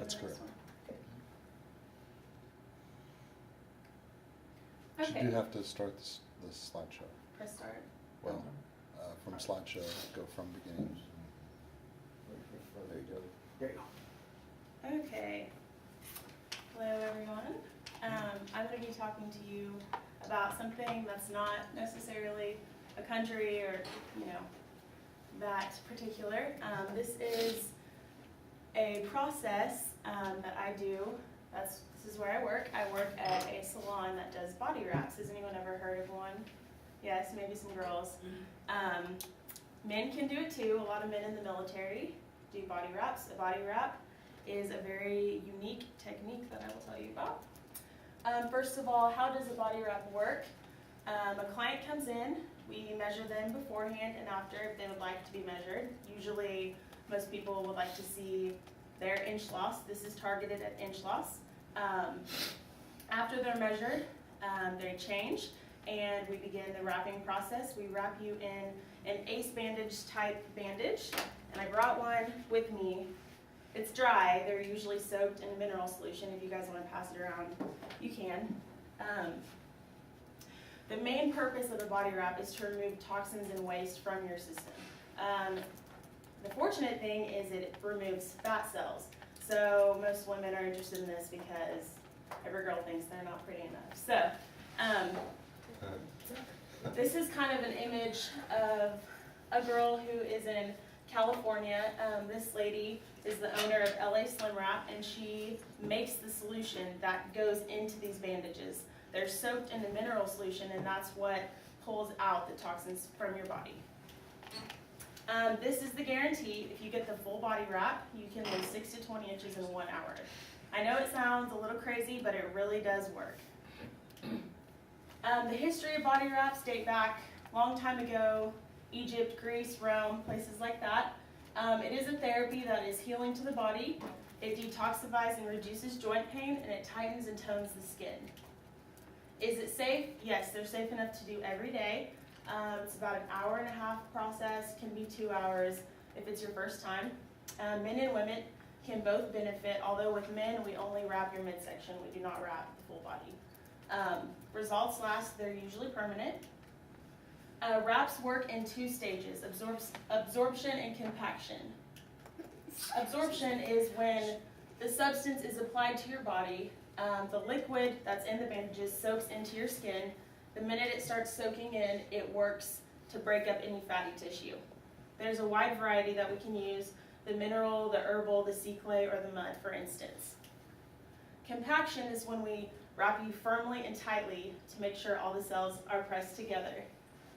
That's the next correct. one? So Okay. you do have to start the slideshow. Press start. Well, from slideshow, go from beginning. There you go. There you go. Okay. Hello, everyone. I'm going to be talking to you about something that's not necessarily a country or, that particular. This is a process that I do. This is where I work. I work at a salon that does body wraps. Has anyone ever heard of one? Yes, maybe some girls. Men can do it too. A lot of men in the military do body wraps. A body wrap is a very unique technique that I will tell you about. First of all, how does a body wrap work? A client comes in, we measure them beforehand and after if they would like to be measured. Usually, most people would like to see their inch loss. This is targeted at inch loss. After they're measured, they change and we begin the wrapping process. We wrap you in an ACE bandage type bandage, and I brought one with me. It's dry. They're usually soaked in a mineral solution. If you guys want to pass it around, you can. The main purpose of a body wrap is to remove toxins and waste from your system. The fortunate thing is it removes fat cells. So most women are interested in this because every girl thinks they're not pretty enough. So this is kind of an image of a girl who is in California. This lady is the owner of LA Slim Wrap, and she makes the solution that goes into these bandages. They're soaked in a mineral solution, and that's what pulls out the toxins from your body. This is the guarantee. If you get the full body wrap, you can lose 6 to 20 inches in 1 hour. I know it sounds a little crazy, but it really does work. The history of body wraps date back a long time ago. Egypt, Greece, Rome, places like that. It is a therapy that is healing to the body. It detoxifies and reduces joint pain, and it tightens and tones the skin. Is it safe? Yes, they're safe enough to do every day. It's about an hour-and-a-half process, can be 2 hours if it's your first time. Men and women can both benefit, although with men, we only wrap your midsection. We do not wrap the full body. Results last, they're usually permanent. Wraps work in 2 stages, absorption and compaction. Absorption is when the substance is applied to your body. The liquid that's in the bandages soaks into your skin. The minute it starts soaking in, it works to break up any fatty tissue. There's a wide variety that we can use, the mineral, the herbal, the sea clay, or the mud, for instance. Compaction is when we wrap you firmly and tightly to make sure all the cells are pressed together.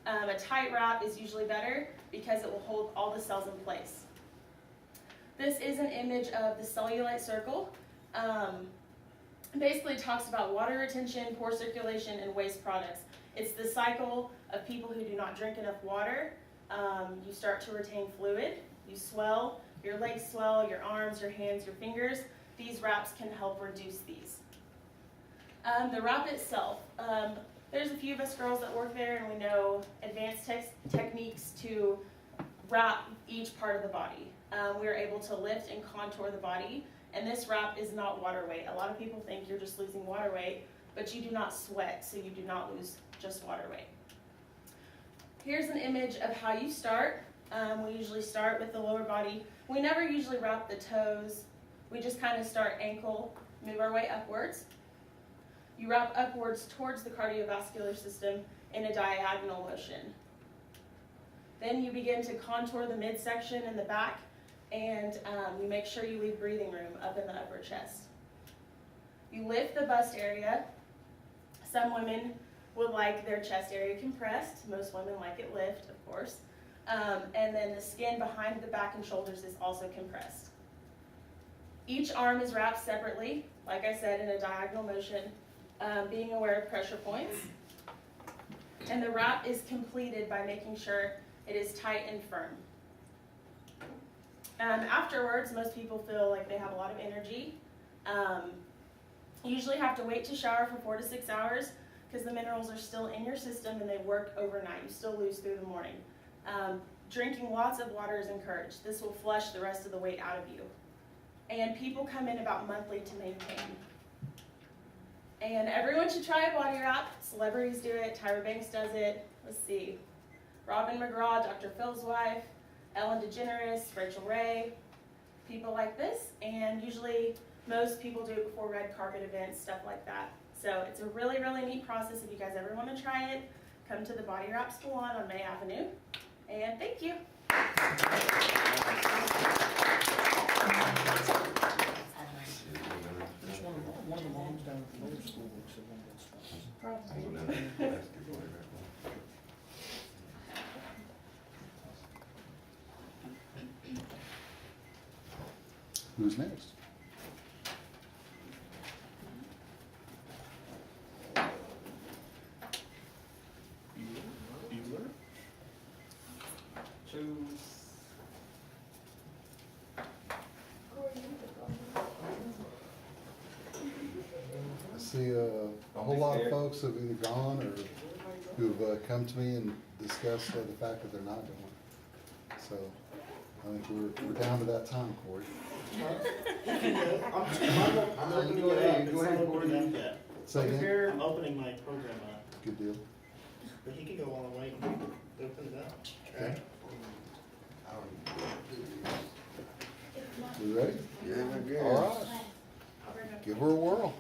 A tight wrap is usually better because it will hold all the cells in place. This is an image of the cellulite circle. Basically talks about water retention, poor circulation, and waste products. It's the cycle of people who do not drink enough water. You start to retain fluid, you swell, your legs swell, your arms, your hands, your fingers. These wraps can help reduce these. The wrap itself, there's a few of us girls that work there and we know advanced techniques to wrap each part of the body. We are able to lift and contour the body, and this wrap is not water weight. A lot of people think you're just losing water weight, but you do not sweat, so you do not lose just water weight. Here's an image of how you start. We usually start with the lower body. We never usually wrap the toes. We just kind of start ankle, move our way upwards. You wrap upwards towards the cardiovascular system in a diagonal motion. Then you begin to contour the midsection and the back, and you make sure you leave breathing room up in the upper chest. You lift the bust area. Some women would like their chest area compressed. Most women like it lift, of course. And then the skin behind the back and shoulders is also compressed. Each arm is wrapped separately, like I said, in a diagonal motion, being aware of pressure points. And the wrap is completed by making sure it is tight and firm. Afterwards, most people feel like they have a lot of energy. You usually have to wait to shower for 4 to 6 hours because the minerals are still in your system and they work overnight. You still lose through the morning. Drinking lots of water is encouraged. This will flush the rest of the weight out of you. and people come in about monthly to maintain. And everyone should try a body wrap. Celebrities do it. Tyra Banks does it. Let's see. Robin McGraw, Dr. Phil's wife, Ellen DeGeneres, Rachel Ray, people like this. And usually most people do it before red carpet events, stuff like that. So it's a really, really neat process. If you guys ever want to try it, come to the Body Wrap Salon on May Avenue. And thank you. There's one of the moms down at the middle school works at one of those spots. Probably. Who's next? Bueller? Two. I see a whole lot of folks have either gone or who've come to me and discussed the fact that they're not going. So I think we're down to that time, Corey. I'm opening it up. It's not opening up yet. Say again? I'm opening my program up, Good deal. but he can go all the way and open it up. Okay. We ready? Yeah, I guess. All right. Give her a whirl.